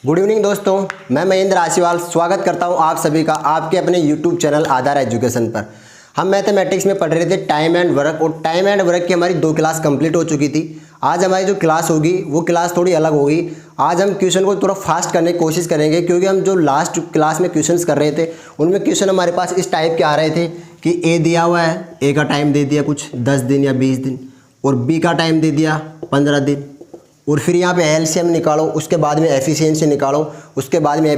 Good evening दोस्तों, मैं महेंद्र आशीवाल स्वागत करता हूं आप सभी का आपके अपने यूट्यूब चैनल आधार एजुकेशन पर। हम मैथमेटिक्स में पढ़ रहे थे टाइम एंड वर्क, और टाइम एंड वर्क की हमारी 2 क्लास कंप्लीट हो चुकी थी। आज हमारी जो क्लास होगी वो क्लास थोड़ी अलग होगी। आज हम क्वेश्चन को थोड़ा फास्ट करने की कोशिश करेंगे, क्योंकि हम जो लास्ट क्लास में क्वेश्चंस कर रहे थे उनमें क्वेश्चन हमारे पास इस टाइप के आ रहे थे कि ए दिया हुआ है, ए का टाइम दे दिया कुछ 10 दिन या 20 दिन, और बी का टाइम दे दिया 15 दिन, और फिर यहाँ पे एलसीएम निकालो, उसके बाद में एफिशिएंसी निकालो, उसके बाद में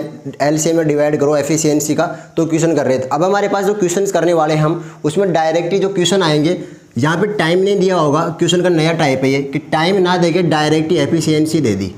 एलसीएम में डिवाइड करो एफिशिएंसी का। तो क्वेश्चन कर रहे थे। अब हमारे पास जो क्वेश्चन करने वाले हैं हम, उसमें डायरेक्टली जो क्वेश्चन आएंगे, यहाँ पे टाइम नहीं दिया होगा, क्वेश्चन का नया टाइप है ये कि टाइम ना देके डायरेक्टली एफिशिएंसी दे दी।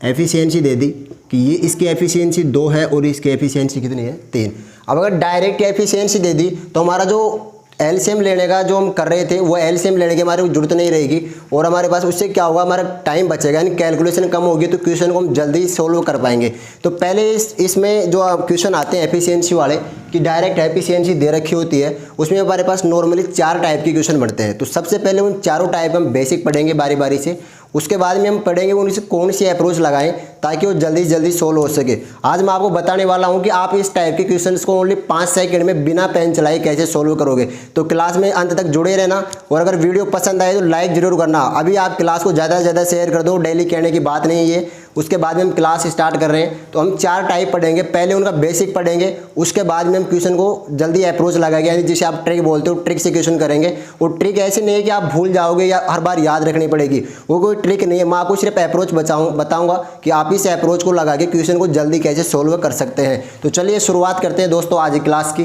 एफिशिएंसी दे दी कि ये इसकी एफिशिएंसी 2 है और इसकी एफिशिएंसी कितनी है 3। अब अगर डायरेक्ट एफिशिएंसी दे दी तो हमारा जो एलसीएम लेने का जो हम कर रहे थे वो एलसीएम लेने की हमारे को जरूरत नहीं रहेगी, और हमारे पास उससे क्या होगा, हमारा टाइम बचेगा, यानी कैलकुलेशन कम होगी, तो क्वेश्चन को हम जल्दी सोल्व कर पाएंगे। तो पहले इसमें जो क्वेश्चन आते हैं एफिशिएंसी वाले कि डायरेक्ट एफिशिएंसी दे रखी होती है, उसमें हमारे पास नॉर्मली 4 टाइप के क्वेश्चन बनते हैं। तो सबसे पहले उन चारों टाइप हम बेसिक पढ़ेंगे बारी बारी से, उसके बाद में हम पढ़ेंगे उनसे कौन सी अप्रोच लगाएं ताकि वो जल्दी जल्दी सोल्व हो सके। आज मैं आपको बताने वाला हूं कि आप इस टाइप के क्वेश्चंस को ओनली 5 सेकंड में बिना पेन चलाए कैसे सोल्व करोगे। तो क्लास में अंत तक जुड़े रहना, और अगर वीडियो पसंद आए तो लाइक जरूर करना। अभी आप क्लास को ज़्यादा से ज़्यादा शेयर कर दो, डेली कहने की बात नहीं है। उसके बाद में हम क्लास स्टार्ट कर रहे हैं, तो हम 4 टाइप पढ़ेंगे। पहले उनका बेसिक पढ़ेंगे, उसके बाद में हम क्वेश्चन को जल्दी अप्रोच लगाएंगे, यानी जिसे आप ट्रिक बोलते हो, ट्रिक से क्वेश्चन करेंगे। और ट्रिक ऐसी नहीं है कि आप भूल जाओगे या हर बार याद रखनी पड़ेगी, वो कोई ट्रिक नहीं है। मैं आपको सिर्फ अप्रोच बताऊंगा कि आप इस अप्रोच को लगा के क्वेश्चन को जल्दी कैसे सोल्व कर सकते हैं। तो चलिए शुरुआत करते हैं दोस्तों आज की क्लास की।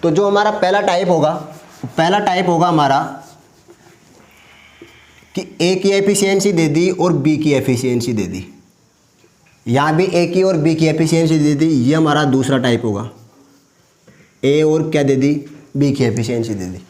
तो जो हमारा पहला टाइप होगा हमारा कि ए की एफिशिएंसी दे दी और बी की एफिशिएंसी दे दी। यहाँ भी ए की और बी की एफिशिएंसी दे दी, ये हमारा दूसरा टाइप होगा। ए और क्या दे दी, बी की एफिशिएंसी दे दी।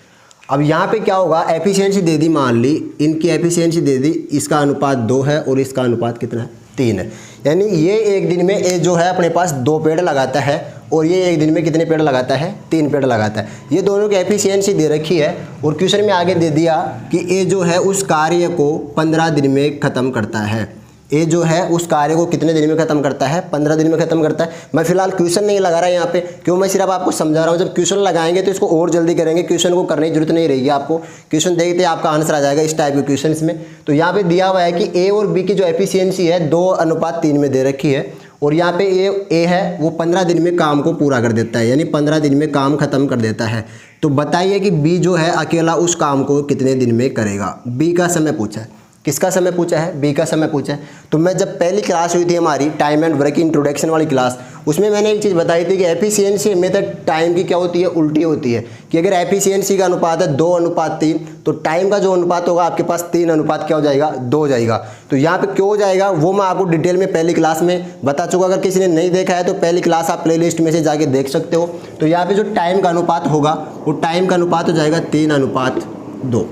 अब यहाँ पे क्या होगा, एफिशिएंसी दे दी, मान ली इनकी एफिशिएंसी दे दी, इसका अनुपात 2 है और इसका अनुपात कितना है 3 है। यानी ये एक दिन में ए जो है अपने पास 2 पेड़ लगाता है, और ये एक दिन में कितने पेड़ लगाता है 3 पेड़ लगाता है। ये दोनों की एफिशिएंसी दे रखी है, और क्वेश्चन में आगे दे दिया कि ए जो है उस कार्य को 15 दिन में ख़त्म करता है। ए जो है उस कार्य को कितने दिन में ख़त्म करता है, 15 दिन में ख़त्म करता है। मैं फिलहाल क्वेश्चन नहीं लगा रहा यहाँ पे, क्यों, मैं सिर्फ आपको समझा रहा हूँ। जब क्वेश्चन लगाएंगे तो इसको और जल्दी करेंगे, क्वेश्चन को करने की जरूरत नहीं रहेगी आपको। क्वेश्चन देखते आपका आंसर आ जाएगा इस टाइप के क्वेश्चन में। तो यहाँ पे दिया हुआ है कि ए और बी की जो एफिशिएंसी है 2:3 में दे रखी है, और यहाँ पे ए है वो 15 दिन में काम को पूरा कर देता है, यानी 15 दिन में काम खत्म कर देता है। तो बताइए कि बी जो है अकेला उस काम को कितने दिन में करेगा। बी का समय पूछा है, किसका समय पूछा है, बी का समय पूछा है। तो मैं जब पहली क्लास हुई थी हमारी टाइम एंड वर्क इंट्रोडक्शन वाली क्लास, उसमें मैंने एक चीज़ बताई थी कि एफिशिएंसी मेथड टाइम की क्या होती है, उल्टी होती है। कि अगर एफिशिएंसी का अनुपात है 2:3, तो टाइम का जो अनुपात होगा आपके पास 3 क्या हो जाएगा, 2 हो जाएगा। तो यहाँ पे क्यों हो जाएगा वो मैं आपको डिटेल में पहली क्लास में बता चुका। अगर किसी ने नहीं देखा है तो पहली क्लास आप प्लेलिस्ट में से जाके देख सकते हो। तो यहाँ पे जो टाइम का अनुपात होगा वो टाइम का अनुपात हो जाएगा 3:2।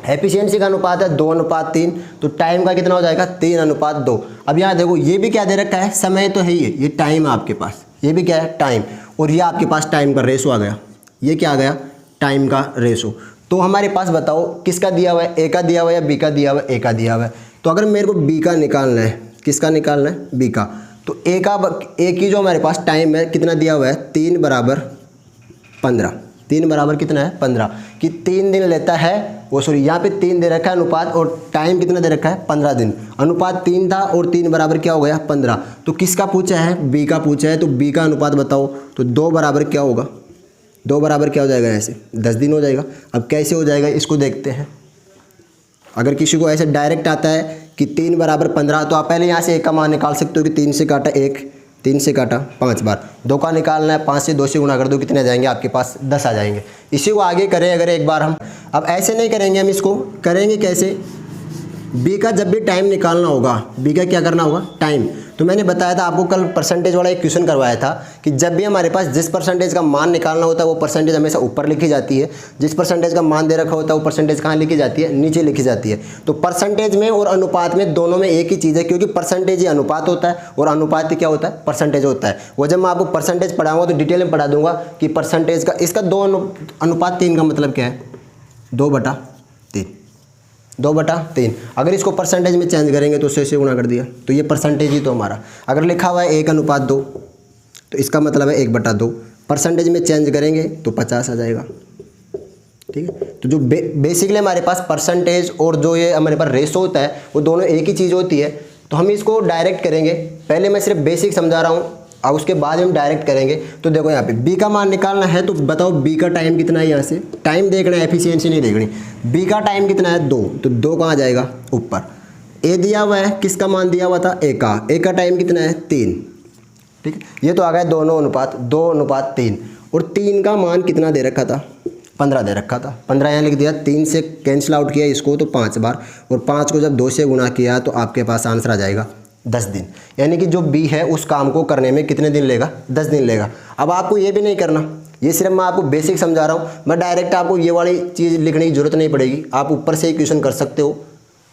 एफिशिएंसी का अनुपात है 2:3, तो टाइम का कितना हो जाएगा 3:2। अब यहाँ देखो ये भी क्या दे रखा है, समय तो है ही है, ये टाइम है आपके पास, ये भी क्या है टाइम, और ये आपके पास टाइम का रेशो आ गया। ये क्या आ गया, टाइम का रेशो। तो हमारे पास बताओ किसका दिया हुआ है, ए का दिया हुआ है या बी का दिया हुआ है, ए का दिया हुआ है। तो अगर मेरे को बी का निकालना है, किसका निकालना है, बी का, तो ए की जो हमारे पास टाइम है कितना दिया हुआ है 3:15। 3 कितना है 15, कि 3 दिन लेता है, वो सॉरी यहाँ पे 3 दे रखा है अनुपात, और टाइम कितना दे रखा है 15 दिन। अनुपात 3 था और 3 क्या हो गया 15। तो किसका पूछा है, बी का पूछा है। तो बी का अनुपात बताओ, तो 2 क्या होगा, 2 क्या हो जाएगा, ऐसे 10 दिन हो जाएगा। अब कैसे हो जाएगा इसको देखते हैं। अगर किसी को ऐसे डायरेक्ट आता है कि 3:15, तो आप पहले यहाँ से 1 का मान निकाल सकते हो कि 3 से काटा 1, 3 से काटा 5 बार, 2 का निकालना है, 5 से 2 से गुणा कर दो, कितने आ जाएंगे आपके पास 10 आ जाएंगे। इसी को आगे करें अगर एक बार हम, अब ऐसे नहीं करेंगे, हम इसको करेंगे कैसे, बी का जब भी टाइम निकालना होगा, बी का क्या करना होगा, टाइम। तो मैंने बताया था आपको कल परसेंटेज वाला एक क्वेश्चन करवाया था कि जब भी हमारे पास जिस परसेंटेज का मान निकालना होता है वो परसेंटेज हमेशा ऊपर लिखी जाती है, जिस परसेंटेज का मान दे रखा होता है वो परसेंटेज कहाँ लिखी जाती है, नीचे लिखी जाती है। तो परसेंटेज में और अनुपात में दोनों में एक ही चीज़ है, क्योंकि परसेंटेज ही अनुपात होता है और अनुपात क्या होता है, परसेंटेज होता है। वो जब मैं आपको परसेंटेज पढ़ाऊंगा तो डिटेल में पढ़ा दूंगा कि परसेंटेज का इसका 2:3 का मतलब क्या है, 2/3। 2/3। अगर इसको परसेंटेज में चेंज करेंगे तो 100 से गुणा कर दिया, तो ये परसेंटेज ही तो हमारा। अगर लिखा हुआ है 1:2 तो इसका मतलब है 1/2। परसेंटेज में चेंज करेंगे तो 50 आ जाएगा। ठीक है, तो जो बेसिकली हमारे पास परसेंटेज और जो ये हमारे पास रेशो होता है वो दोनों एक ही चीज़ होती है। तो हम इसको डायरेक्ट करेंगे। पहले मैं सिर्फ बेसिक समझा रहा हूँ और उसके बाद हम डायरेक्ट करेंगे। तो देखो यहाँ पे b का मान निकालना है, तो बताओ b का टाइम कितना है। यहाँ से टाइम देखना है, एफिशिएंसी नहीं देखनी। b का टाइम कितना है 2, तो 2 कहाँ जाएगा ऊपर। a दिया हुआ है, किसका मान दिया हुआ था a का टाइम कितना है 3। ठीक है, ये तो आ गया 2:3 और 3 का मान कितना दे रखा था 15 दे रखा था। 15 यहाँ लिख दिया, 3 से कैंसिल आउट किया इसको तो 5 बार, और 5 को जब 2 से गुणा किया तो आपके पास आंसर आ जाएगा 10 दिन। यानी कि जो बी है उस काम को करने में कितने दिन लेगा 10 दिन लेगा। अब आपको ये भी नहीं करना, ये सिर्फ मैं आपको बेसिक समझा रहा हूँ। मैं डायरेक्ट आपको ये वाली चीज़ लिखने की जरूरत नहीं पड़ेगी, आप ऊपर से ही क्वेश्चन कर सकते हो।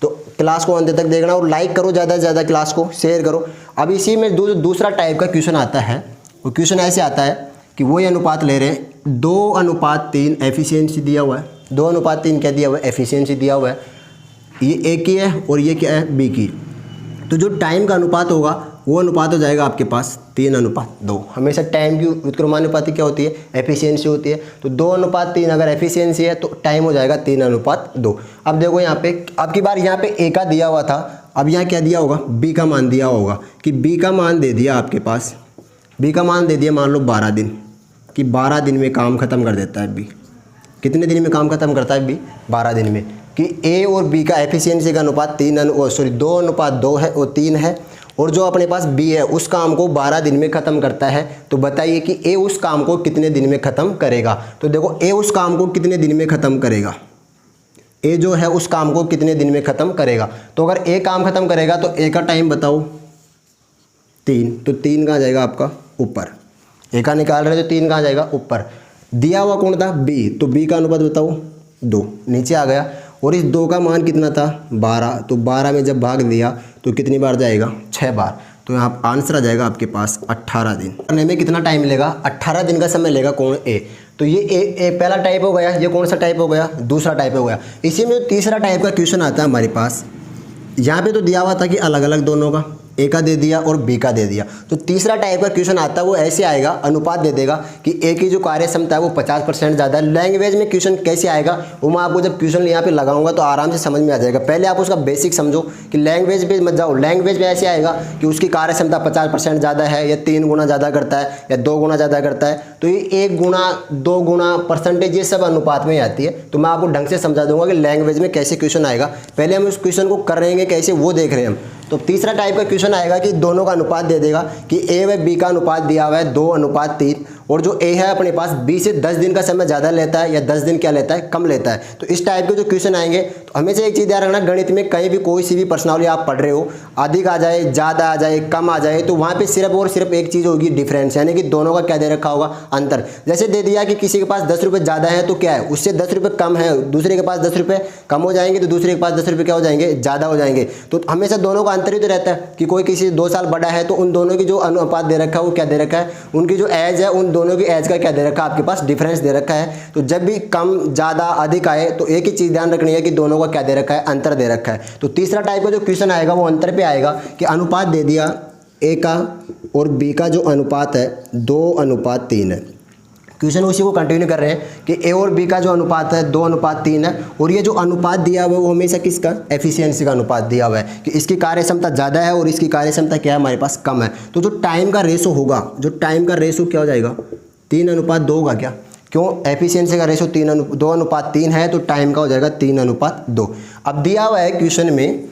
तो क्लास को अंत तक देखना और लाइक करो, ज़्यादा से ज़्यादा क्लास को शेयर करो। अब इसी में दूसरा टाइप का क्वेश्चन आता है। वो क्वेश्चन ऐसे आता है कि वही अनुपात ले रहे हैं 2:3 एफिशिएंसी दिया हुआ है। 2:3 क्या दिया हुआ है एफिशिएंसी दिया हुआ है। ये ए की है और ये क्या है बी की। तो जो टाइम का अनुपात होगा वो अनुपात हो जाएगा आपके पास 3:2। हमेशा टाइम की व्युत्क्रमानुपाती क्या होती है एफिशिएंसी होती है। तो 2:3 अगर एफिशिएंसी है तो टाइम हो जाएगा 3:2। अब देखो यहाँ पे अब की बार यहाँ पे ए का दिया हुआ था, अब यहाँ क्या दिया होगा बी का मान दिया होगा कि बी का मान दे दिया आपके पास, बी का मान दे दिया मान लो 12 दिन, कि 12 दिन में काम ख़त्म कर देता है बी। कितने दिन में काम ख़त्म करता है बी 12 दिन में। कि ए और बी का एफिशिएंसी का अनुपात 2:2 है और 3 है, और जो अपने पास बी है उस काम को 12 दिन में ख़त्म करता है। तो बताइए कि ए उस काम को कितने दिन में ख़त्म करेगा। तो देखो ए उस काम को कितने दिन में ख़त्म करेगा, ए जो है उस काम को कितने दिन में ख़त्म करेगा। तो अगर ए काम ख़त्म करेगा तो ए का टाइम बताओ 3, तो 3 कहाँ जाएगा आपका ऊपर। ए का निकाल रहे तो 3 कहाँ जाएगा ऊपर। दिया हुआ कौन था बी, तो बी का अनुपात बताओ 2, नीचे आ गया। और इस 2 का मान कितना था 12, तो 12 में जब भाग दिया तो कितनी बार जाएगा 6 बार। तो यहाँ आंसर आ जाएगा आपके पास 18 दिन। करने में कितना टाइम लेगा 18 दिन का समय लेगा कौन ए। तो ये ए पहला टाइप हो गया। ये कौन सा टाइप हो गया दूसरा टाइप हो गया। इसी में जो तीसरा टाइप का क्वेश्चन आता है हमारे पास, यहाँ पे तो दिया हुआ था कि अलग अलग दोनों का, ए का दे दिया और बी का दे दिया। तो तीसरा टाइप का क्वेश्चन आता है वो ऐसे आएगा, अनुपात दे देगा कि ए की जो कार्य क्षमता है वो 50% ज़्यादा है। लैंग्वेज में क्वेश्चन कैसे आएगा वो मैं आपको जब क्वेश्चन यहाँ पे लगाऊंगा तो आराम से समझ में आ जाएगा। पहले आप उसका बेसिक समझो कि लैंग्वेज पे मत जाओ। लैंग्वेज में ऐसे आएगा कि उसकी कार्य क्षमता 50% ज़्यादा है, या 3 गुना ज़्यादा करता है, या 2 गुना ज़्यादा करता है। तो ये 1 गुना 2 गुना परसेंटेज ये सब अनुपात में आती है। तो मैं आपको ढंग से समझा दूंगा कि लैंग्वेज में कैसे क्वेश्चन आएगा। पहले हम उस क्वेश्चन को कर रहे हैं कैसे वो देख रहे हैं हम। तो तीसरा टाइप का क्वेश्चन आएगा कि दोनों का अनुपात दे देगा कि ए व बी का अनुपात दिया हुआ है 2:3, और जो ए है अपने पास बी से 10 दिन का समय ज़्यादा लेता है या 10 दिन क्या लेता है कम लेता है। तो इस टाइप के जो क्वेश्चन आएंगे तो हमेशा एक चीज़ याद रखना, गणित में कहीं भी कोई सी भी प्रश्नावली आप पढ़ रहे हो, अधिक आ जाए ज़्यादा आ जाए कम आ जाए, तो वहाँ पे सिर्फ और सिर्फ एक चीज़ होगी डिफरेंस, यानी कि दोनों का क्या दे रखा होगा अंतर। जैसे दे दिया कि किसी के पास 10 रुपये ज़्यादा है तो क्या है उससे 10 रुपये कम है, दूसरे के पास 10 रुपये कम हो जाएंगे तो दूसरे के पास 10 रुपये क्या हो जाएंगे ज़्यादा हो जाएंगे। तो हमेशा दोनों का अंतर ही तो रहता है कि कोई किसी 2 साल बड़ा है तो उन दोनों की जो अनुपात दे रखा है वो क्या दे रखा है, उनकी जो एज है उन दोनों की एज का क्या दे रखा है आपके पास डिफरेंस दे रखा है। तो जब भी कम ज़्यादा अधिक आए तो एक ही चीज़ ध्यान रखनी है कि दोनों का क्या दे रखा है अंतर दे रखा है। तो तीसरा टाइप का जो क्वेश्चन आएगा वो अंतर पे आएगा कि अनुपात दे दिया ए का और बी का जो अनुपात है 2:3 है। क्वेश्चन उसी को कंटिन्यू कर रहे हैं कि ए और बी का जो अनुपात है 2:3 है, और ये जो अनुपात दिया हुआ है वो हमेशा किसका एफिशिएंसी का अनुपात दिया हुआ है कि इसकी कार्य क्षमता ज़्यादा है और इसकी कार्य क्षमता क्या है हमारे पास कम है। तो जो टाइम का रेशो होगा, जो टाइम का रेशो क्या हो जाएगा 3:2 होगा। क्या क्यों एफिशिएंसी का रेशो 2:3 है तो टाइम का हो जाएगा 3:2। अब दिया हुआ है क्वेश्चन में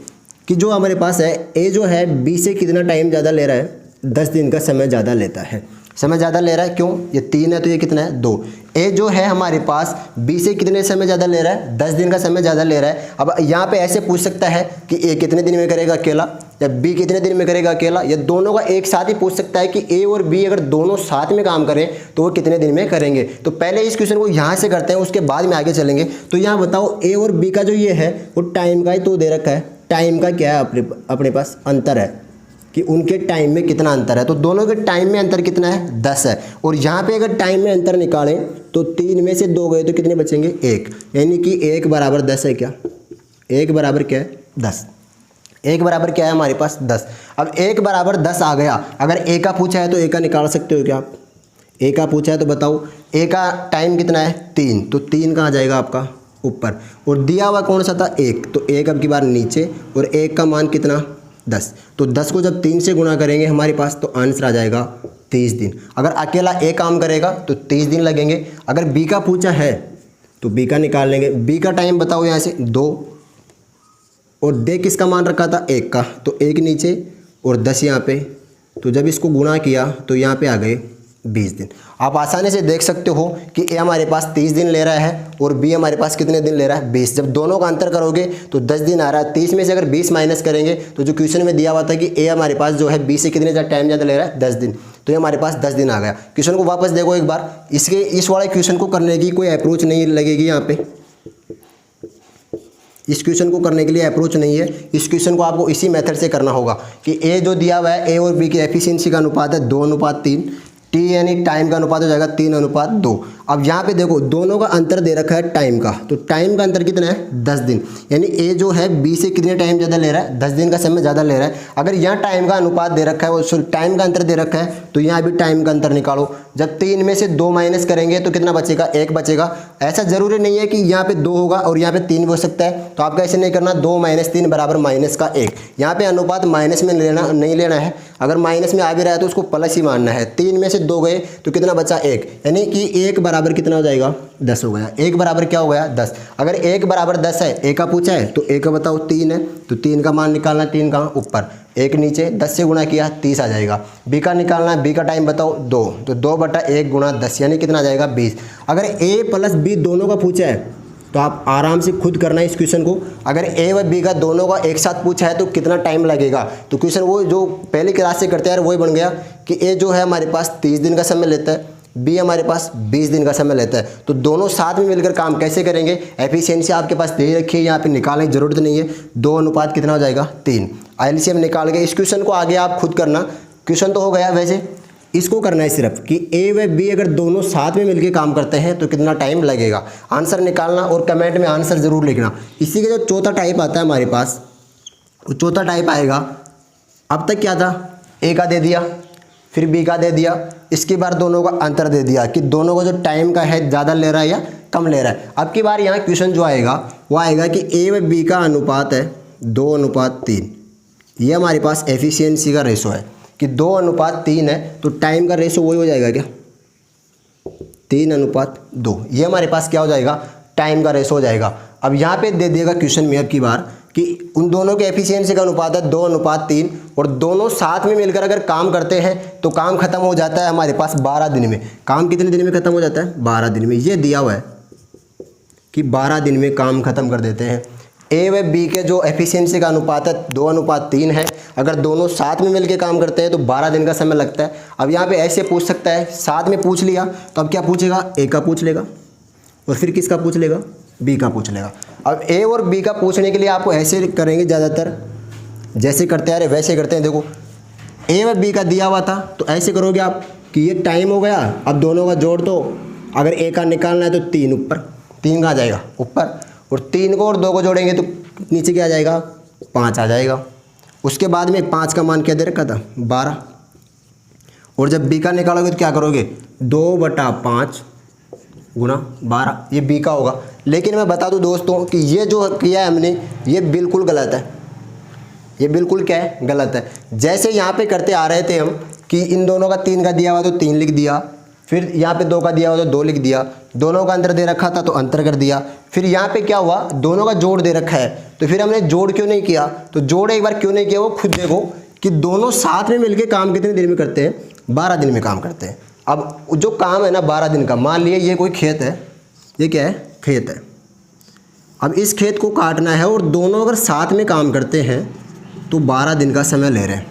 कि जो हमारे पास है ए जो है बी से कितना टाइम ज़्यादा ले रहा है 10 दिन का समय ज़्यादा लेता है, समय ज़्यादा ले रहा है। क्यों ये 3 है तो ये कितना है 2। ए जो है हमारे पास बी से कितने समय ज़्यादा ले रहा है 10 दिन का समय ज़्यादा ले रहा है। अब यहाँ पे ऐसे पूछ सकता है कि ए कितने दिन में करेगा अकेला, या बी कितने दिन में करेगा अकेला, या दोनों का एक साथ ही पूछ सकता है कि ए और बी अगर दोनों साथ में काम करें तो वो कितने दिन में करेंगे। तो पहले इस क्वेश्चन को यहाँ से करते हैं उसके बाद में आगे चलेंगे। तो यहाँ बताओ ए और बी का जो ये है वो टाइम का ही तो दे रखा है, टाइम का क्या है अपने पास अंतर है कि उनके टाइम में कितना अंतर है। तो दोनों के टाइम में अंतर कितना है 10 है, और यहाँ पे अगर टाइम में अंतर निकालें तो 3 में से 2 गए तो कितने बचेंगे 1, यानी कि 1 = 10 है। क्या 1 बराबर क्या है 10। 1 बराबर क्या है हमारे पास 10। अब 1 बराबर 10 आ गया। अगर ए का पूछा है तो ए का निकाल सकते हो क्या आप? ए का पूछा है तो बताओ, ए का टाइम कितना है 3, तो 3 कहाँ जाएगा आपका ऊपर, और दिया हुआ कौन सा था 1, तो 1 अब की बार नीचे, और 1 का मान कितना 10, तो 10 को जब 3 से गुणा करेंगे हमारे पास तो आंसर आ जाएगा 30 दिन। अगर अकेला ए काम करेगा तो 30 दिन लगेंगे। अगर बी का पूछा है तो बी का निकाल लेंगे। बी का टाइम बताओ यहाँ से 2, और दे किसका मान रखा था 1 का, तो 1 नीचे और 10 यहाँ पे, तो जब इसको गुणा किया तो यहाँ पे आ गए 20 दिन। आप आसानी से देख सकते हो कि ए हमारे पास 30 दिन ले रहा है और बी हमारे पास कितने दिन ले रहा है 20। जब दोनों का अंतर करोगे तो 10 दिन आ रहा है। 30 में से अगर 20 माइनस करेंगे तो जो क्वेश्चन में दिया हुआ था कि ए हमारे पास जो है 20 से कितने टाइम ज़्यादा ले रहा है 10 दिन, तो ये हमारे पास 10 दिन आ गया। क्वेश्चन को वापस देखो एक बार, इसके इस वाले क्वेश्चन को करने की कोई अप्रोच नहीं लगेगी यहाँ पे, इस क्वेश्चन को करने के लिए अप्रोच नहीं है। इस क्वेश्चन को आपको इसी मेथड से करना होगा कि ए जो दिया हुआ है, ए और बी की एफिशिएंसी का अनुपात है 2:3, टी यानी टाइम का अनुपात हो जाएगा 3:2। अब यहाँ पे देखो दोनों का अंतर दे रखा है टाइम का, तो टाइम का अंतर कितना है 10 दिन, यानी ए जो है बी से कितने टाइम ज़्यादा ले रहा है 10 दिन का समय ज़्यादा ले रहा है। अगर यहाँ टाइम का अनुपात दे रखा है, वो टाइम का अंतर दे रखा है, तो यहाँ भी टाइम का अंतर निकालो। जब 3 में से 2 माइनस करेंगे तो कितना बचेगा 1 बचेगा। ऐसा ज़रूरी नहीं है कि यहाँ पे 2 होगा और यहाँ पे 3 भी हो सकता है, तो आपका ऐसे नहीं करना 2 - 3 बराबर -1। यहाँ पे अनुपात माइनस में नहीं लेना है, अगर माइनस में आ भी रहा है तो उसको प्लस ही मानना है। 3 में से 2 गए तो कितना बचा 1, यानी कि 1 बराबर कितना हो जाएगा 10 हो गया। 1 बराबर क्या हो गया 10। अगर 1 बराबर 10 है, ए का पूछा है तो ए का बताओ 3 है, तो 3 का मान निकालना, 3 कहाँ ऊपर, 1 नीचे, 10 से गुणा किया 30 आ जाएगा। बी का निकालना है, बी का टाइम बताओ 2, तो 2/1 × 10 यानी कितना आ जाएगा 20। अगर ए प्लस बी दोनों का पूछा है तो आप आराम से खुद करना है इस क्वेश्चन को। अगर ए व बी का दोनों का एक साथ पूछा है तो कितना टाइम लगेगा, तो क्वेश्चन वो जो पहली क्लास से करते हैं वही बन गया कि ए जो है हमारे पास 30 दिन का समय लेता है, बी हमारे पास 20 दिन का समय लेता है, तो दोनों साथ में मिलकर काम कैसे करेंगे। एफिशिएंसी आपके पास दे रखी है, यहाँ पे निकालने की जरूरत नहीं है। 2 कितना हो जाएगा 3। एलसीएम निकाल के इस क्वेश्चन को आगे आप खुद करना। क्वेश्चन तो हो गया, वैसे इसको करना है सिर्फ कि ए व बी अगर दोनों साथ में मिलकर काम करते हैं तो कितना टाइम लगेगा, आंसर निकालना और कमेंट में आंसर ज़रूर लिखना। इसी का जो चौथा टाइप आता है हमारे पास, वो चौथा टाइप आएगा, अब तक क्या था, ए का दे दिया फिर बी का दे दिया, इसके बाद दोनों का अंतर दे दिया कि दोनों का जो टाइम का है ज़्यादा ले रहा है या कम ले रहा है। अब की बार यहाँ क्वेश्चन जो आएगा वो आएगा कि ए व बी का अनुपात है 2:3, ये हमारे पास एफिशिएंसी का रेशो है कि 2:3 है, तो टाइम का रेशो वही हो जाएगा क्या 3:2, ये हमारे पास क्या हो जाएगा टाइम का रेशो हो जाएगा। अब यहाँ पे दे देगा क्वेश्चन में अब की बार कि उन दोनों के एफिशिएंसी का अनुपात है 2:3 और दोनों साथ में मिलकर अगर काम करते हैं तो काम खत्म हो जाता है हमारे पास 12 दिन में। काम कितने दिन में खत्म हो जाता है 12 दिन में, ये दिया हुआ है कि 12 दिन में काम खत्म कर देते हैं। ए व बी के जो एफिशिएंसी का अनुपात है 2:3 है, अगर दोनों साथ में मिलकर काम करते हैं तो 12 दिन का समय लगता है। अब यहाँ पे ऐसे पूछ सकता है, साथ में पूछ लिया तो अब क्या पूछेगा, ए का पूछ लेगा और फिर किसका पूछ लेगा, बी का पूछ लेगा। अब ए और बी का पूछने के लिए आपको ऐसे करेंगे, ज़्यादातर जैसे करते आ रहे वैसे करते हैं। देखो ए व बी का दिया हुआ था तो ऐसे करोगे आप कि ये टाइम हो गया, अब दोनों का जोड़ दो, अगर ए का निकालना है तो 3 ऊपर, 3 कहाँ जाएगा ऊपर, और 3 को और 2 को जोड़ेंगे तो नीचे क्या आ जाएगा 5 आ जाएगा। उसके बाद में 5 का मान क्या दे रखा था 12, और जब बी का निकालोगे तो क्या करोगे 2/5 × 12, ये बी का होगा। लेकिन मैं बता दूं दोस्तों कि ये जो किया है हमने ये बिल्कुल गलत है, ये बिल्कुल क्या है गलत है। जैसे यहाँ पे करते आ रहे थे हम कि इन दोनों का 3 का दिया हुआ तो 3 लिख दिया, फिर यहाँ पे 2 का दिया हुआ तो 2 लिख दिया, दोनों का अंतर दे रखा था तो अंतर कर दिया, फिर यहाँ पे क्या हुआ दोनों का जोड़ दे रखा है तो फिर हमने जोड़ क्यों नहीं किया, तो जोड़ एक बार क्यों नहीं किया वो खुद देखो कि दोनों साथ में मिलके काम कितने दिन में करते हैं 12 दिन में काम करते हैं। अब जो काम है ना 12 दिन का, मान लिए ये कोई खेत है, ये क्या है खेत है, अब इस खेत को काटना है और दोनों अगर साथ में काम करते हैं तो 12 दिन का समय ले रहे हैं।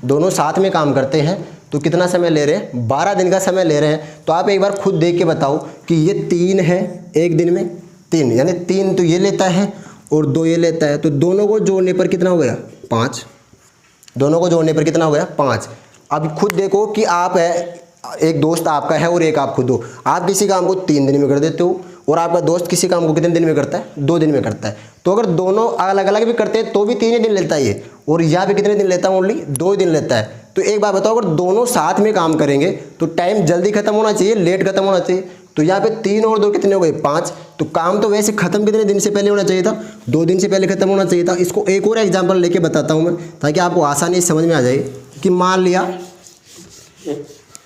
दोनों साथ में काम करते हैं तो कितना समय ले रहे हैं 12 दिन का समय ले रहे हैं। तो आप एक बार खुद देख के बताओ कि ये 3 है एक दिन में 3, यानी 3 तो ये लेता है और 2 ये लेता है, तो दोनों को जोड़ने पर कितना हो गया 5, दोनों को जोड़ने पर कितना हो गया 5। अब खुद देखो कि आप है, एक दोस्त आपका है और एक आप खुद हो, आप किसी काम को 3 दिन में कर देते हो और आपका दोस्त किसी काम को कितने दिन में करता है, 2 दिन में करता है। तो अगर दोनों अलग अलग भी करते हैं तो भी 3 ही दिन लेता है ये, और यहाँ पे कितने दिन लेता है, ओनली 2 दिन लेता है। तो एक बात बताओ, अगर दोनों साथ में काम करेंगे तो टाइम जल्दी खत्म होना चाहिए, लेट खत्म होना चाहिए। तो यहाँ पे 3 और 2 कितने हो गए, 5। तो काम तो वैसे खत्म कितने दिन से पहले होना चाहिए था, 2 दिन से पहले खत्म होना चाहिए था। इसको एक और एग्जाम्पल लेके बताता हूँ मैं, ताकि आपको आसानी से समझ में आ जाए। कि मान लिया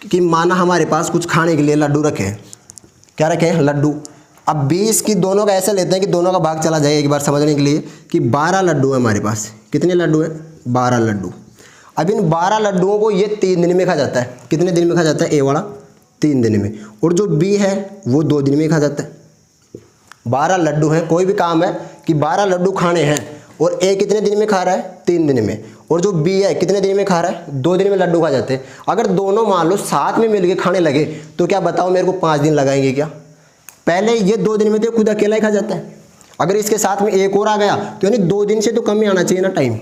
कि माना हमारे पास कुछ खाने के लिए लड्डू रखे हैं। क्या रखे हैं, लड्डू। अब 20 की दोनों का ऐसा लेते हैं कि दोनों का भाग चला जाए एक बार समझने के लिए, कि 12 लड्डू है हमारे पास। कितने लड्डू हैं, 12 लड्डू। अब इन 12 लड्डुओं को ये 3 दिन में खा जाता है। कितने दिन में खा जाता है, ए वाला 3 दिन में, और जो बी है वो 2 दिन में खा जाता है। 12 लड्डू हैं, कोई भी काम है कि 12 लड्डू खाने हैं, और ए कितने दिन में खा रहा है, 3 दिन में, और जो बी है कितने दिन में खा रहा है, 2 दिन में लड्डू खा जाते हैं। अगर दोनों मान लो साथ में मिलके खाने लगे तो क्या बताओ मेरे को 5 दिन लगाएंगे क्या। पहले ये 2 दिन में तो खुद अकेला ही खा जाता है, अगर इसके साथ में एक और आ गया तो यानी 2 दिन से तो कम ही आना चाहिए ना टाइम,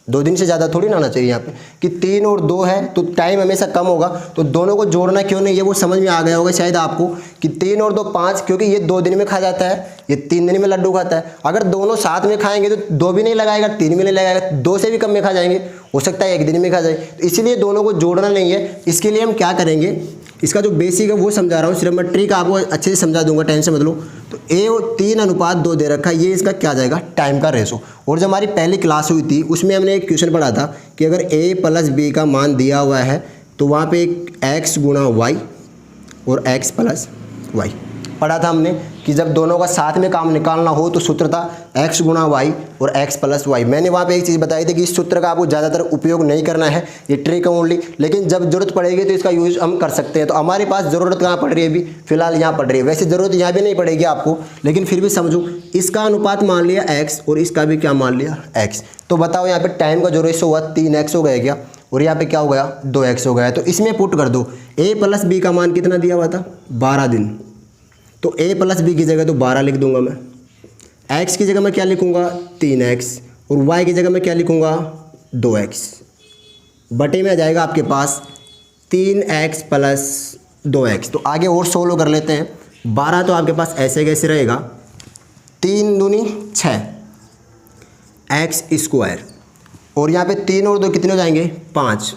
2 दिन से ज़्यादा थोड़ी ना आना चाहिए। यहाँ पे कि 3 और 2 है तो टाइम हमेशा कम होगा, तो दोनों को जोड़ना क्यों नहीं है वो समझ में आ गया होगा शायद आपको, कि 3 और 2 5, क्योंकि ये 2 दिन में खा जाता है, ये 3 दिन में लड्डू खाता है। अगर दोनों साथ में खाएंगे तो 2 भी नहीं लगाएगा, 3 भी नहीं लगाएगा, 2 से भी कम में खा जाएंगे, हो सकता है 1 दिन में खा जाए। तो इसलिए दोनों को जोड़ना नहीं है। इसके लिए हम क्या करेंगे, इसका जो बेसिक है वो समझा रहा हूँ, सिर्फ मैं ट्रिक आपको अच्छे से समझा दूंगा, टेंशन मत लो। तो ए 3:2 दे रखा है, ये इसका क्या जाएगा, टाइम का रेशो। और जब हमारी पहली क्लास हुई थी उसमें हमने एक क्वेश्चन पढ़ा था कि अगर ए प्लस बी का मान दिया हुआ है तो वहाँ पे एक एक्स गुणा वाई और एक्स प्लस वाई पढ़ा था हमने, कि जब दोनों का साथ में काम निकालना हो तो सूत्र था x गुणा वाई और x प्लस वाई। मैंने वहाँ पे एक चीज़ बताई थी कि इस सूत्र का आपको ज़्यादातर उपयोग नहीं करना है, ये ट्रिक है ओनली, लेकिन जब जरूरत पड़ेगी तो इसका यूज हम कर सकते हैं। तो हमारे पास ज़रूरत कहाँ पड़ रही है, अभी फिलहाल यहाँ पड़ रही है। वैसे ज़रूरत यहाँ भी नहीं पड़ेगी आपको, लेकिन फिर भी समझो, इसका अनुपात मान लिया x और इसका भी क्या मान लिया x। तो बताओ यहाँ पर टाइम का जो रेशो हुआ 3x हो गया क्या, और यहाँ पे क्या हो गया, 2x हो गया। तो इसमें पुट कर दो, a प्लस बी का मान कितना दिया हुआ था, 12 दिन। तो a प्लस बी की जगह तो 12 लिख दूंगा मैं, x की जगह मैं क्या लिखूंगा, 3x, और y की जगह मैं क्या लिखूंगा, 2x। बटे में आ जाएगा आपके पास 3x प्लस 2x। तो आगे और सोल्व कर लेते हैं। 12 तो आपके पास ऐसे कैसे रहेगा, 3 दूनी 6 x स्क्वायर, और यहाँ पे 3 और 2 कितने हो जाएंगे, 5।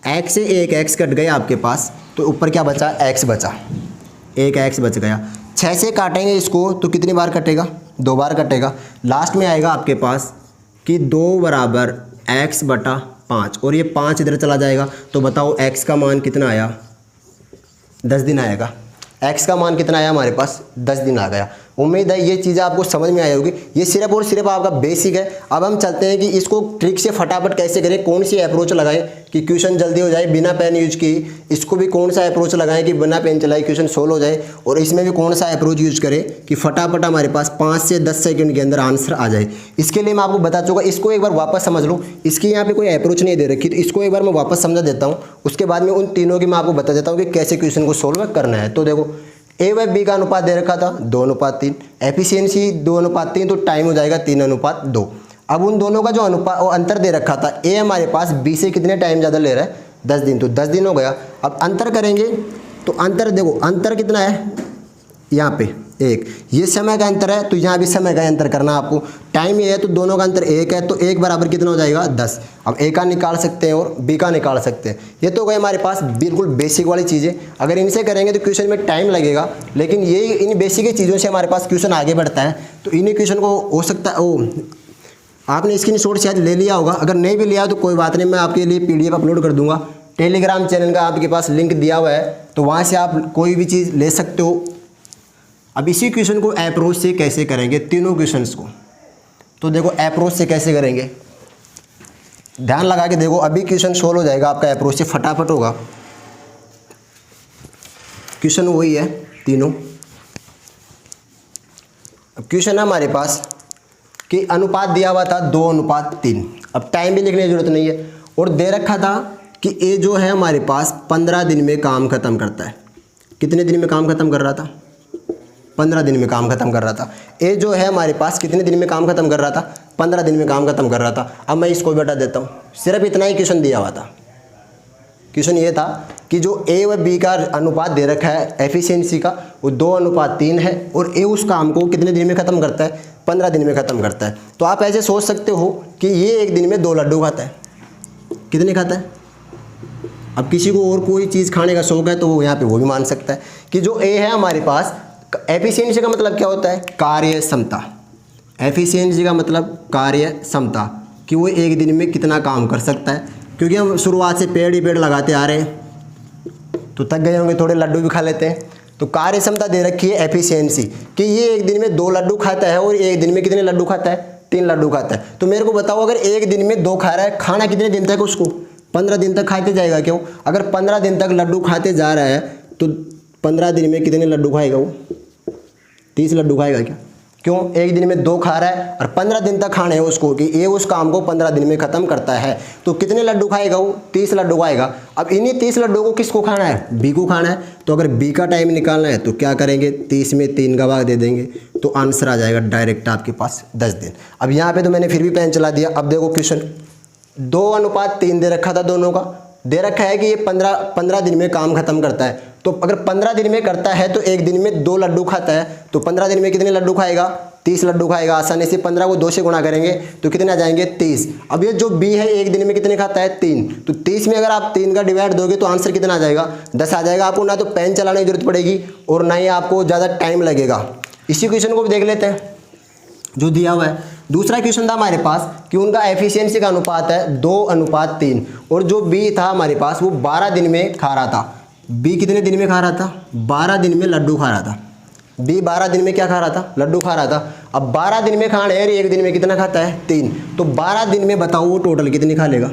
x से एक x कट गया आपके पास, तो ऊपर क्या बचा, x बचा, एक x बच गया। 6 से काटेंगे इसको तो कितनी बार कटेगा, 2 बार कटेगा। लास्ट में आएगा आपके पास कि 2 बराबर x बटा 5, और ये 5 इधर चला जाएगा। तो बताओ x का मान कितना आया, 10 दिन आएगा। x का मान कितना आया हमारे पास, 10 दिन आ गया। उम्मीद है ये चीज़ें आपको समझ में आई होगी। ये सिर्फ और सिर्फ आपका बेसिक है। अब हम चलते हैं कि इसको ट्रिक से फटाफट कैसे करें, कौन सी अप्रोच लगाएं कि क्वेश्चन जल्दी हो जाए बिना पेन यूज किए। इसको भी कौन सा अप्रोच लगाएं कि बिना पेन चलाए क्वेश्चन सोल्व हो जाए, और इसमें भी कौन सा अप्रोच यूज करें कि फटाफट हमारे पास 5 से 10 सेकंड के अंदर आंसर आ जाए। इसके लिए मैं आपको बता चुका, इसको एक बार वापस समझ लो। इसकी यहाँ पे कोई अप्रोच नहीं दे रखी, तो इसको एक बार मैं वापस समझा देता हूँ। उसके बाद में उन तीनों की मैं आपको बता देता हूँ कि कैसे क्वेश्चन को सोल्व करना है। तो देखो, ए व बी का अनुपात दे रखा था 2:3, एफिशिएंसी 2:3, तो टाइम हो जाएगा 3:2। अब उन दोनों का जो अनुपात अंतर दे रखा था, ए हमारे पास बी से कितने टाइम ज़्यादा ले रहा है, 10 दिन, तो 10 दिन हो गया। अब अंतर करेंगे तो अंतर देखो, अंतर कितना है, यहाँ पे 1, ये समय का अंतर है तो यहाँ भी समय का अंतर करना आपको। टाइम ये है तो दोनों का अंतर 1 है, तो 1 बराबर कितना हो जाएगा, 10। अब ए का निकाल सकते हैं और बी का निकाल सकते हैं। ये तो गए हमारे पास बिल्कुल बेसिक वाली चीज़ें। अगर इनसे करेंगे तो क्वेश्चन में टाइम लगेगा, लेकिन ये इन बेसिक चीज़ों से हमारे पास क्वेश्चन आगे बढ़ता है। तो इन्हीं क्वेश्चन को हो सकता है आपने स्क्रीनशॉट शायद ले लिया होगा, अगर नहीं भी लिया तो कोई बात नहीं, मैं आपके लिए PDF अपलोड कर दूंगा। टेलीग्राम चैनल का आपके पास लिंक दिया हुआ है, तो वहाँ से आप कोई भी चीज़ ले सकते हो। अब इसी क्वेश्चन को अप्रोच से कैसे करेंगे, तीनों क्वेश्चंस को, तो देखो अप्रोच से कैसे करेंगे, ध्यान लगा के देखो। अभी क्वेश्चन सोल्व हो जाएगा आपका, अप्रोच से फटाफट होगा। क्वेश्चन वही है तीनों। अब क्वेश्चन है हमारे पास कि अनुपात दिया हुआ था 2:3। अब टाइम भी लिखने की जरूरत नहीं है, और दे रखा था कि ए जो है हमारे पास 15 दिन में काम खत्म करता है। कितने दिन में काम खत्म कर रहा था, 15 दिन में काम खत्म कर रहा था। ए जो है हमारे पास कितने दिन में काम खत्म कर रहा था, 15 दिन में काम खत्म कर रहा था। अब मैं इसको भी बता देता हूँ, सिर्फ इतना ही क्वेश्चन दिया हुआ था। क्वेश्चन ये था कि जो ए व बी का अनुपात दे रखा है एफिशिएंसी का, वो 2:3 है और ए उस काम को कितने दिन में ख़त्म करता है, 15 दिन में ख़त्म करता है। तो आप ऐसे सोच सकते हो कि ये एक दिन में 2 लड्डू खाता है। कितने खाता है? अब किसी को और कोई चीज़ खाने का शौक है तो वो यहाँ पे वो भी मान सकता है कि जो ए है हमारे पास, एफिशिएंसी का मतलब क्या होता है, कार्य क्षमता। एफिशिएंसी का मतलब कार्य क्षमता, कि वो एक दिन में कितना काम कर सकता है। क्योंकि हम शुरुआत से पेड़ ही पेड़ लगाते आ रहे हैं तो थक गए होंगे, थोड़े लड्डू भी खा लेते हैं। तो कार्य क्षमता दे रखी है एफिशिएंसी कि ये एक दिन में 2 लड्डू खाता है और एक दिन में कितने लड्डू खाता है, 3 लड्डू खाता है। तो मेरे को बताओ, अगर एक दिन में 2 खा रहा है, खाना कितने दिन तक उसको, 15 दिन तक खाते जाएगा। क्यों? अगर 15 दिन तक लड्डू खाते जा रहा है तो 15 दिन में कितने लड्डू खाएगा वो, 30 लड्डू खाएगा क्या? क्यों? एक दिन में 2 खा रहा है और 15 दिन तक खाने हैं उसको, कि ये उस काम को 15 दिन में ख़त्म करता है। तो कितने लड्डू खाएगा वो, 30 लड्डू खाएगा। अब इन्हीं 30 लड्डू को किसको खाना है, बी को खाना है। तो अगर बी का टाइम निकालना है तो क्या करेंगे, 30 में 3 का भाग दे देंगे तो आंसर आ जाएगा डायरेक्ट आपके पास 10 दिन। अब यहाँ पे तो मैंने फिर भी पेन चला दिया। अब देखो क्वेश्चन, 2:3 दे रखा था, दोनों का दे रखा है कि ये 15 दिन में काम खत्म करता है। तो अगर 15 दिन में करता है तो एक दिन में 2 लड्डू खाता है, तो 15 दिन में कितने लड्डू खाएगा, 30 लड्डू खाएगा। आसानी से 15 को 2 से गुणा करेंगे तो कितने आ जाएंगे, 30। अब ये जो बी है एक दिन में कितने खाता है, 3। तो 30 में अगर आप 3 का डिवाइड दोगे तो आंसर कितना आ जाएगा, 10 आ जाएगा। आपको ना तो पेन चलाने की जरूरत पड़ेगी और ना ही आपको ज़्यादा टाइम लगेगा। इसी क्वेश्चन को भी देख लेते हैं जो दिया हुआ है। दूसरा क्वेश्चन था हमारे पास कि उनका एफिशिएंसी का अनुपात है 2:3 और जो बी था हमारे पास वो 12 दिन में खा रहा था। बी कितने दिन में खा रहा था, 12 दिन में लड्डू खा रहा था। बी 12 दिन में क्या खा रहा था, लड्डू खा रहा था। अब 12 दिन में खाने हैं, एक दिन में कितना खाता है, 3। तो 12 दिन में बताओ वो टोटल कितनी खा लेगा,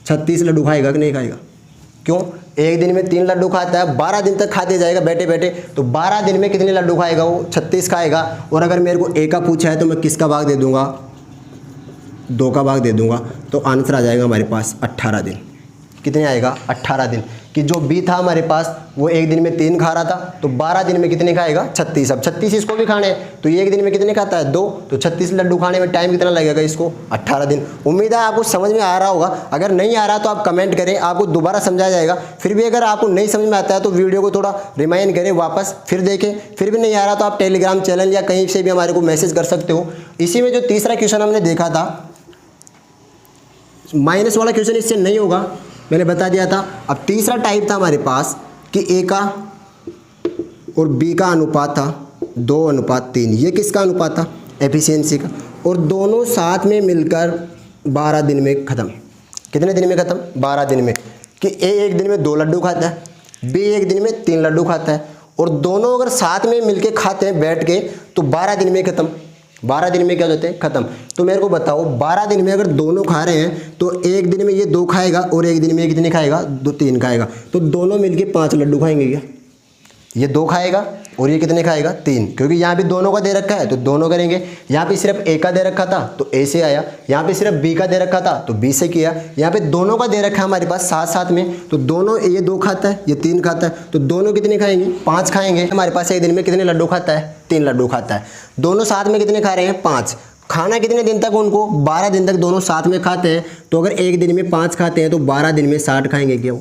36 लड्डू खाएगा कि नहीं खाएगा? क्यों? एक दिन में 3 लड्डू खाता है, 12 दिन तक खाते जाएगा बैठे बैठे, तो 12 दिन में कितने लड्डू खाएगा वो, 36 खाएगा। और अगर मेरे को ए का पूछा है तो मैं किसका भाग दे दूंगा, 2 का भाग दे दूंगा। तो आंसर आ जाएगा हमारे पास 18 दिन। कितने आएगा, 18 दिन। कि जो बी था हमारे पास वो एक दिन में 3 खा रहा था, तो 12 दिन में कितने खाएगा, 36। अब 36 इसको भी खाने हैं तो ये एक दिन में कितने खाता है, 2। तो 36 लड्डू खाने में टाइम कितना लगेगा इसको, 18 दिन। उम्मीद है आपको समझ में आ रहा होगा। अगर नहीं आ रहा तो आप कमेंट करें, आपको दोबारा समझाया जाएगा। फिर भी अगर आपको नहीं समझ में आता है तो वीडियो को थोड़ा रिमाइंड करें, वापस फिर देखें। फिर भी नहीं आ रहा तो आप टेलीग्राम चैनल या कहीं से भी हमारे को मैसेज कर सकते हो। इसी में जो तीसरा क्वेश्चन हमने देखा था, माइनस वाला क्वेश्चन इससे नहीं होगा, मैंने बता दिया था। अब तीसरा टाइप था हमारे पास कि ए का और बी का अनुपात था 2:3। ये किसका अनुपात था, एफिशिएंसी का। और दोनों साथ में मिलकर 12 दिन में ख़त्म। कितने दिन में ख़त्म, 12 दिन में। कि ए एक दिन में 2 लड्डू खाता है, बी एक दिन में 3 लड्डू खाता है। और दोनों अगर साथ में मिलके खाते हैं बैठ के तो 12 दिन में ख़त्म। 12 दिन में क्या होते हैं, ख़त्म। तो मेरे को बताओ 12 दिन में अगर दोनों खा रहे हैं तो एक दिन में ये 2 खाएगा और एक दिन में ये कितने खाएगा, 3 खाएगा। तो दोनों मिलके 5 लड्डू खाएंगे क्या, ये 2 खाएगा और ये कितने खाएगा, 3। क्योंकि यहाँ पे दोनों का दे रखा है तो दोनों करेंगे। यहाँ पे सिर्फ ए का दे रखा था तो ए से आया, यहाँ पे सिर्फ बी का दे रखा था तो बी से किया। यहाँ पे दोनों का दे रखा है हमारे पास साथ साथ में, तो दोनों, ये 2 खाता है ये 3 खाता है, तो दोनों कितने खाएंगे, 5 खाएंगे। हमारे पास एक दिन में कितने लड्डू खाता है, 3 लड्डू खाता है। दोनों साथ में कितने खा रहे हैं, 5। खाना कितने दिन तक उनको, 12 दिन तक दोनों साथ में खाते हैं। तो अगर एक दिन में 5 खाते हैं तो 12 दिन में 60 खाएंगे क्यों,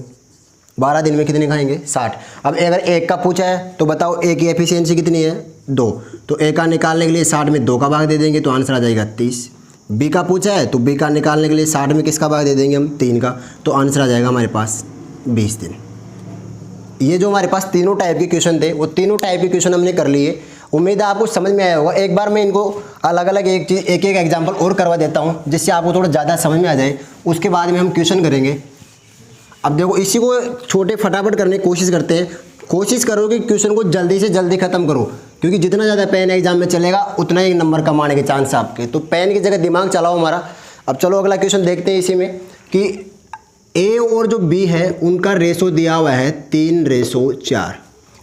12 दिन में कितने खाएंगे, 60। अब अगर एक का पूछा है तो बताओ ए की एफिशिएंसी कितनी है, 2। तो ए का निकालने के लिए 60 में 2 का भाग दे देंगे तो आंसर आ जाएगा 30। बी का पूछा है तो बी का निकालने के लिए 60 में किसका भाग दे देंगे हम, 3 का। तो आंसर आ जाएगा हमारे पास 20 दिन। ये जो हमारे पास तीनों टाइप के क्वेश्चन थे वो तीनों टाइप के क्वेश्चन हमने कर लिए। उम्मीद है आपको समझ में आया होगा। एक बार मैं इनको अलग अलग एक एग्जाम्पल और करवा देता हूँ जिससे आपको थोड़ा ज़्यादा समझ में आ जाए, उसके बाद में हम क्वेश्चन करेंगे। अब देखो इसी को छोटे फटाफट करने की कोशिश करते हैं। कोशिश करो कि क्वेश्चन को जल्दी से जल्दी ख़त्म करो, क्योंकि जितना ज़्यादा पेन एग्जाम में चलेगा उतना ही नंबर कमाने के चांस है आपके। तो पेन की जगह दिमाग चलाओ हमारा। अब चलो अगला क्वेश्चन देखते हैं इसी में कि ए और जो बी है उनका रेशो दिया हुआ है 3:4।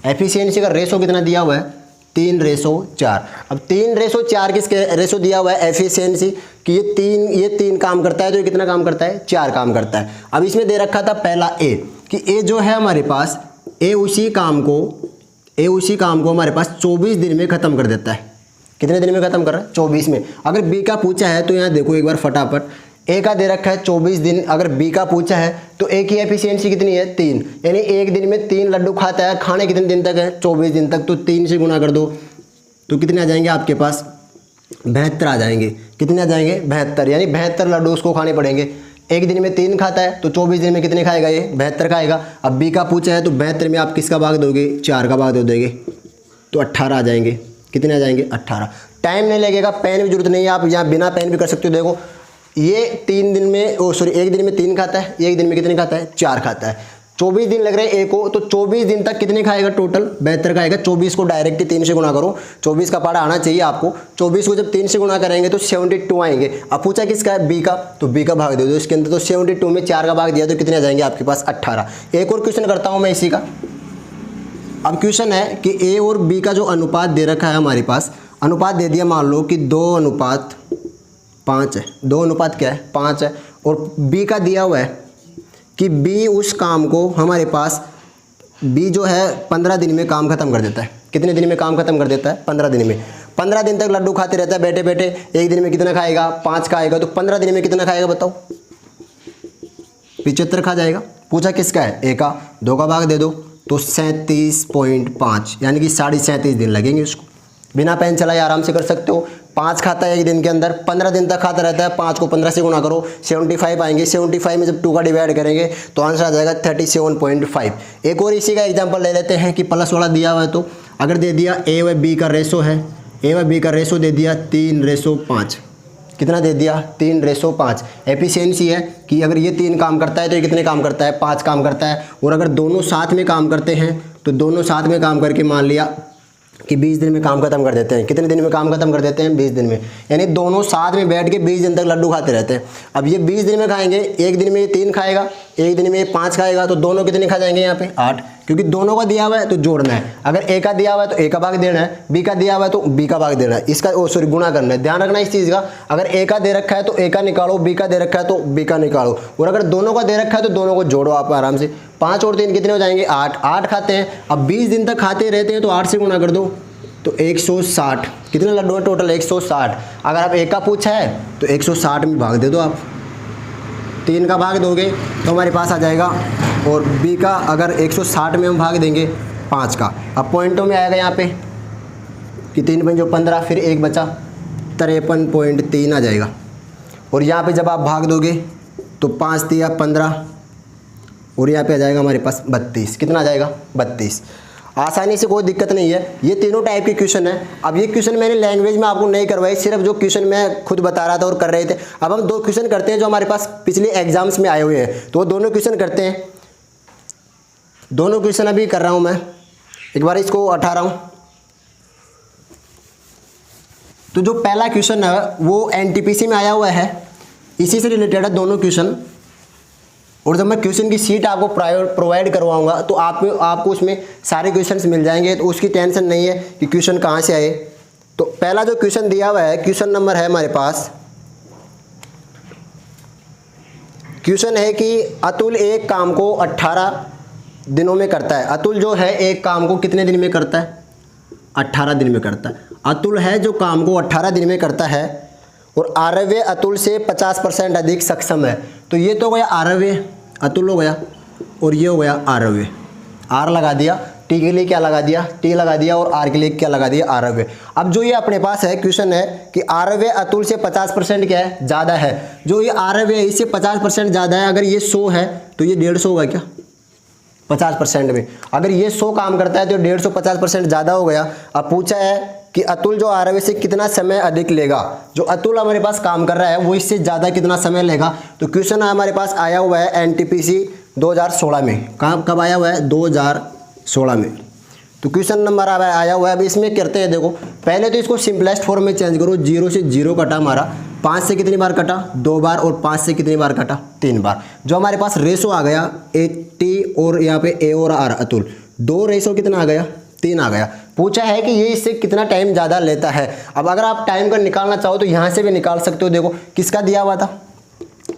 एफिशिएंसी का रेशो कितना दिया हुआ है, 3:4। अब 3:4 किसके रेशो दिया हुआ है, एफिशिएंसी कि ये 3 काम करता है तो ये कितना काम करता है, 4 काम करता है। अब इसमें दे रखा था पहला ए कि ए जो है हमारे पास ए उसी काम को हमारे पास 24 दिन में ख़त्म कर देता है। कितने दिन में ख़त्म कर रहा है, 24 में। अगर बी का पूछा है तो यहाँ देखो एक बार फटाफट, ए का दे रखा है 24 दिन, अगर बी का पूछा है तो ए की एफिशिएंसी कितनी है 3, यानी एक दिन में 3 लड्डू खाता है। खाने कितने दिन तक है 24 दिन तक, तो 3 से गुना कर दो तो कितने आ जाएंगे आपके पास 72 आ जाएंगे। कितने आ जाएंगे 72, यानी 72 लड्डू उसको खाने पड़ेंगे। एक दिन में 3 खाता है तो 24 दिन में कितने खाएगा ये 72 खाएगा। अब बी का पूछा है तो 72 में आप किसका भाग दोगे 4 का भाग दे दोगे तो 18 आ जाएंगे। कितने आ जाएंगे 18। टाइम नहीं लगेगा, पेन भी जरूरत नहीं है, आप यहाँ बिना पेन भी कर सकते हो। देखो ये 3 दिन में एक दिन में 3 खाता है, एक दिन में कितने खाता है 4 खाता है। 24 दिन लग रहे हैं ए को, तो 24 दिन तक कितने खाएगा टोटल 72 खाएगा। 24 को डायरेक्ट ही 3 से गुना करो, 24 का पारा आना चाहिए आपको। 24 को जब 3 से गुना करेंगे तो 72 आएंगे। अब पूछा किसका है बी का, तो बी का भाग दे दो इसके अंदर, तो 72 में 4 का भाग दिया तो कितने आ जाएंगे आपके पास 18। एक और क्वेश्चन करता हूँ मैं इसी का। अब क्वेश्चन है कि ए और बी का जो अनुपात दे रखा है हमारे पास, अनुपात दे दिया मान लो कि 2:5 है। 2 अनुपात क्या है 5 है। और बी का दिया हुआ है कि बी उस काम को हमारे पास बी जो है 15 दिन में काम खत्म कर देता है। कितने दिन में काम खत्म कर देता है 15 दिन में। 15 दिन तक लड्डू खाते रहता है बैठे बैठे। एक दिन में कितना खाएगा 5 खाएगा, तो 15 दिन में कितना खाएगा बताओ 75 खा जाएगा। पूछा किसका है ए का, 2 का भाग दे दो तो 37.5, यानी कि 37.5 दिन लगेंगे उसको। बिना पेन चलाए आराम से कर सकते हो। 5 खाता है एक दिन के अंदर, 15 दिन तक खाता रहता है। 5 को 15 से गुना करो 75 आएंगे। 75 में जब 2 का डिवाइड करेंगे तो आंसर आ जाएगा 37.5। एक और इसी का एग्जांपल ले लेते हैं कि प्लस वाला दिया हुआ है, तो अगर दे दिया ए व बी का रेशो है, ए व बी का रेशो दे दिया 3:5। कितना दे दिया 3:5। एफिशिएंसी है कि अगर ये 3 काम करता है तो ये कितने काम करता है 5 काम करता है। और अगर दोनों साथ में काम करते हैं तो दोनों साथ में काम करके मान लिया कि 20 दिन में काम खत्म कर देते हैं। कितने दिन में काम खत्म कर देते हैं 20 दिन में, यानी दोनों साथ में बैठ के 20 दिन तक लड्डू खाते रहते हैं। अब ये 20 दिन में खाएंगे, एक दिन में ये 3 खाएगा, एक दिन में ये 5 खाएगा, तो दोनों कितने खा जाएंगे यहाँ पे 8, क्योंकि दोनों का दिया हुआ है तो जोड़ना है। अगर ए का दिया हुआ है तो ए का भाग देना है, बी का दिया हुआ है तो बी का भाग देना है, इसका गुणा करना है। ध्यान रखना इस चीज़ का, अगर ए का दे रखा है तो ए का निकालो, बी का दे रखा है तो बी का निकालो, और अगर दोनों का दे रखा है तो दोनों को जोड़ो आप आराम से। 5 और 3 कितने हो जाएंगे 8, 8 खाते हैं। अब 20 दिन तक खाते रहते हैं तो 8 से गुणा कर दो तो 160। कितने लड्डू हैं टोटल 160। अगर आप ए का पूछा है तो 160 में भाग दे दो आप, 3 का भाग दोगे तो हमारे पास आ जाएगा। और बी का अगर 160 में हम भाग देंगे 5 का, अब पॉइंटों में आएगा यहाँ पे कि 3 5 15, फिर 1 बचा 53.3 आ जाएगा। और यहाँ पे जब आप भाग दोगे तो 5 दिया 15 और यहाँ पे आ जाएगा हमारे पास 32। कितना आ जाएगा 32। आसानी से कोई दिक्कत नहीं है। ये तीनों टाइप के क्वेश्चन है। अब ये क्वेश्चन मैंने लैंग्वेज में आपको नहीं करवाई, सिर्फ जो क्वेश्चन मैं खुद बता रहा था और कर रहे थे। अब हम 2 क्वेश्चन करते हैं जो हमारे पास पिछले एग्जाम्स में आए हुए हैं, तो वो दोनों क्वेश्चन करते हैं। दोनों क्वेश्चन अभी कर रहा हूँ मैं, एक बार इसको उठा रहा हूँ। तो जो पहला क्वेश्चन है वो एनटीपीसी में आया हुआ है, इसी से रिलेटेड है दोनों क्वेश्चन। और जब मैं क्वेश्चन की सीट आपको प्रोवाइड करवाऊंगा तो आपको उसमें सारे क्वेश्चंस मिल जाएंगे, तो उसकी टेंशन नहीं है कि क्वेश्चन कहाँ से आए। तो पहला जो क्वेश्चन दिया हुआ है, क्वेश्चन नंबर है हमारे पास, क्वेश्चन है कि अतुल एक काम को 18 दिनों में करता है। अतुल जो है एक काम को कितने दिन में करता है 18 दिन में करता है। अतुल है जो काम को 18 दिन में करता है और आरव्य अतुल से 50% अधिक सक्षम है। तो ये तो गया आरव्य, अतुल हो गया, और ये हो गया आरव्य। आर लगा दिया, टी के लिए क्या लगा दिया टी लगा दिया, और आर के लिए क्या लगा दिया आरव्य। अब जो ये अपने पास है क्वेश्चन है कि आरव्य अतुल से 50% क्या है ज़्यादा है। जो ये आरव्य है इससे 50% ज़्यादा है। अगर ये 100 है तो ये 150 होगा क्या 50% में। अगर ये 100 काम करता है तो 150 50% ज़्यादा हो गया। अब पूछा है कि अतुल जो आरव्य से कितना समय अधिक लेगा। जो अतुल हमारे पास काम कर रहा है वो इससे ज़्यादा कितना समय लेगा। तो क्वेश्चन हमारे पास आया हुआ है एनटीपीसी 2016 में। कब आया हुआ है 2016 में। तो क्वेश्चन नंबर आया हुआ है। अब इसमें करते हैं, देखो पहले तो इसको सिंपलेस्ट फॉर्म में चेंज करो। 0 से 0 कटा हमारा, 5 से कितनी बार कटा 2 बार, और 5 से कितनी बार कटा 3 बार। जो हमारे पास रेशो आ गया 80 और यहाँ पे ए और आर अतुल, 2 रेशो कितना आ गया 3 आ गया। पूछा है कि ये इससे कितना टाइम ज़्यादा लेता है। अब अगर आप टाइम का निकालना चाहो तो यहाँ से भी निकाल सकते हो। देखो किसका दिया हुआ था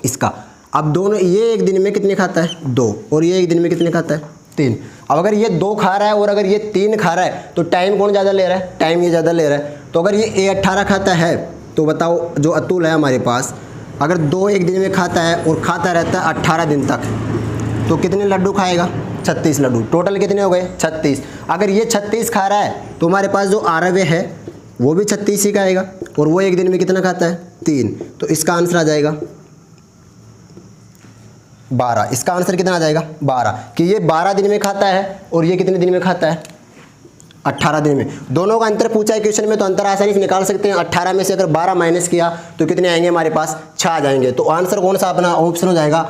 इसका। अब दोनों, ये एक दिन में कितने खाता है 2, और ये एक दिन में कितने खाता है 3। अब अगर ये 2 खा रहा है और अगर ये 3 खा रहा है तो टाइम कौन ज़्यादा ले रहा है टाइम ये ज़्यादा ले रहा है। तो अगर ये 18 खाता है तो बताओ जो अतुल है हमारे पास अगर 2 एक दिन में खाता है और खाता रहता है 18 दिन तक, तो कितने लड्डू खाएगा? 36 लड्डू। टोटल कितने हो गए? 36। अगर ये 36 खा रहा है तो हमारे पास जो आरव्य है वो भी 36 ही खाएगा, और वो एक दिन में कितना खाता है? 3। तो इसका आंसर आ जाएगा 12। इसका आंसर कितना आ जाएगा? 12, कि ये 12 दिन में खाता है और ये कितने दिन में खाता है? 18 दिन में। दोनों का अंतर पूछा है क्वेश्चन में, तो अंतर आसानी से निकाल सकते हैं। 18 में से अगर 12 माइनस किया तो कितने आएंगे हमारे पास? 6 आ जाएंगे। तो आंसर कौन सा अपना ऑप्शन हो जाएगा?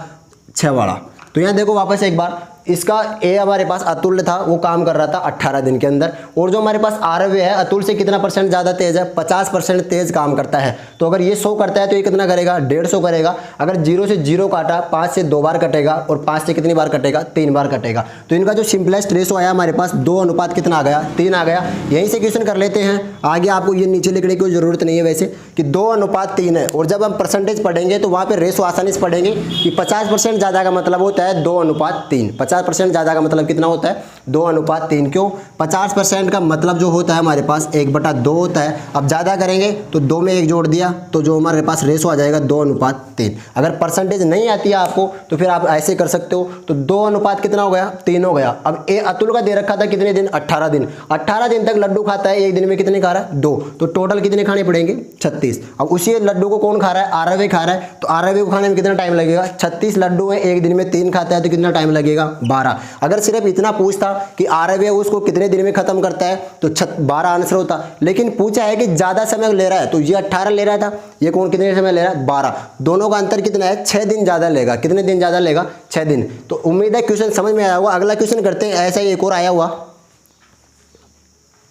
6 वाला। तो यहाँ देखो वापस एक बार, इसका ए हमारे पास अतुल्य था, वो काम कर रहा था 18 दिन के अंदर, और जो हमारे पास आरव्य है अतुल से कितना % ज़्यादा तेज है? 50% तेज काम करता है। तो अगर ये 100 करता है तो ये कितना करेगा? 150 करेगा। अगर 0 से 0 काटा, 5 से 2 बार कटेगा, और 5 से कितनी बार कटेगा? 3 बार कटेगा। तो इनका जो सिंपलेस्ट रेशो आया हमारे पास 2 अनुपात कितना आ गया? 3 आ गया। यहीं से क्वेश्चन कर लेते हैं, आगे आपको ये नीचे लिखने की जरूरत नहीं है वैसे, कि 2 अनुपात 3 है, और जब हम परसेंटेज पढ़ेंगे तो वहाँ पर रेशो आसानी से पढ़ेंगे कि 50% ज़्यादा का मतलब होता है 2 अनुपात 3। 50% ज़्यादा का मतलब कितना होता है? 2 अनुपात 3। क्यों? 50% का मतलब जो होता है हमारे पास 1/2 होता है। अब ज़्यादा करेंगे तो 2 में 1 जोड़ दिया, तो जो हमारे पास रेशो आ जाएगा 2 अनुपात 3। अगर परसेंटेज नहीं आती है आपको तो फिर आप ऐसे कर सकते हो। तो 2 अनुपात कितना हो गया? 3 हो गया। अब ए अतुल का दे रखा था कितने दिन? 18 दिन। 18 दिन तक लड्डू खाता है, एक दिन में कितने खा रहा है? 2। तो टोटल कितने खाने पड़ेंगे? 36। अब उसी लड्डू को कौन खा रहा है? आरव्य खा रहा है। तो आरव्य को खाने में कितना टाइम लगेगा? 36 लड्डू है, एक दिन में 3 खाता है, तो कितना टाइम लगेगा? 12। अगर सिर्फ इतना पूछता कि आरव्य उसको कितने दिन में खत्म करता है तो 12 आंसर होता, लेकिन पूछा है कि ज्यादा समय ले रहा है, तो ये 18 ले रहा था, ये कौन कितने समय ले रहा है? 12। दोनों का अंतर कितना है? 6 दिन ज्यादा लेगा। कितने दिन ज्यादा लेगा? 6 दिन। तो उम्मीद है क्वेश्चन समझ में आया होगा। अगला क्वेश्चन करते हैं। ऐसा ही एक और आया हुआ,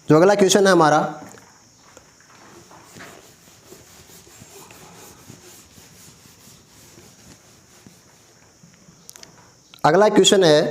जो अगला क्वेश्चन है हमारा, अगला क्वेश्चन है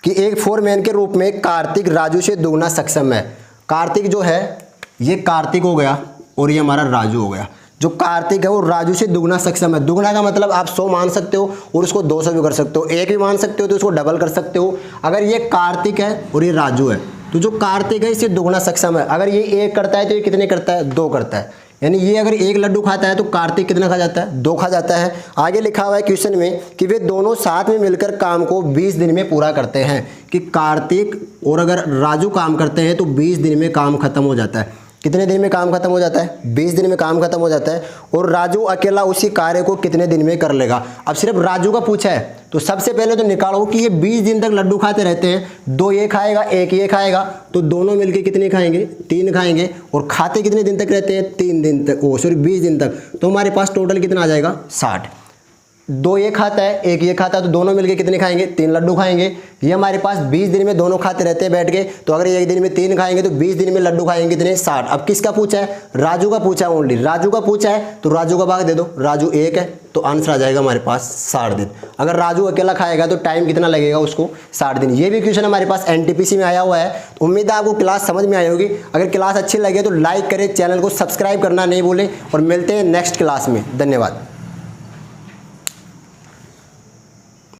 कि एक फोरमैन के रूप में कार्तिक राजू से दुगना सक्षम है। कार्तिक जो है, ये कार्तिक हो गया और ये हमारा राजू हो गया। जो कार्तिक है वो राजू से दुगना सक्षम है। दुगना का मतलब आप 100 मान सकते हो और उसको 200 भी कर सकते हो, 1 भी मान सकते हो तो उसको डबल कर सकते हो। अगर ये कार्तिक है और ये राजू है, तो जो कार्तिक है इससे दुगना सक्षम है। अगर ये 1 करता है तो ये कितने करता है? 2 करता है। यानी ये अगर 1 लड्डू खाता है तो कार्तिक कितना खा जाता है? 2 खा जाता है। आगे लिखा हुआ है क्वेश्चन में कि वे दोनों साथ में मिलकर काम को 20 दिन में पूरा करते हैं। कि कार्तिक और अगर राजू काम करते हैं तो 20 दिन में काम खत्म हो जाता है। कितने दिन में काम खत्म हो जाता है? 20 दिन में काम खत्म हो जाता है। और राजू अकेला उसी कार्य को कितने दिन में कर लेगा? अब सिर्फ राजू का पूछा है, तो सबसे पहले तो निकालो कि ये 20 दिन तक लड्डू खाते रहते हैं। 2 ये खाएगा, 1 ये खाएगा, तो दोनों मिलके कितने खाएंगे? 3 खाएंगे। और खाते कितने दिन तक रहते हैं? 3 दिन तक, 20 दिन तक। तो हमारे पास टोटल कितना आ जाएगा? 60। 2 ये खाता है, 1 ये खाता है, तो दोनों मिलके कितने खाएंगे? 3 लड्डू खाएंगे। ये हमारे पास 20 दिन में दोनों खाते रहते हैं बैठ के। तो अगर एक दिन में 3 खाएंगे तो 20 दिन में लड्डू खाएंगे कितने? 60। अब किसका पूछा है? राजू का पूछा है। ओनली राजू का पूछा है, तो राजू का भाग दे दो। राजू 1 है, तो आंसर आ जाएगा हमारे पास 60 दिन। अगर राजू अकेला खाएगा तो टाइम कितना लगेगा उसको? 60 दिन। ये भी क्वेश्चन हमारे पास एनटीपीसी में आया हुआ है। तो उम्मीद है आपको क्लास समझ में आई होगी। अगर क्लास अच्छी लगे तो लाइक करें, चैनल को सब्सक्राइब करना नहीं भूलें, और मिलते हैं नेक्स्ट क्लास में। धन्यवाद।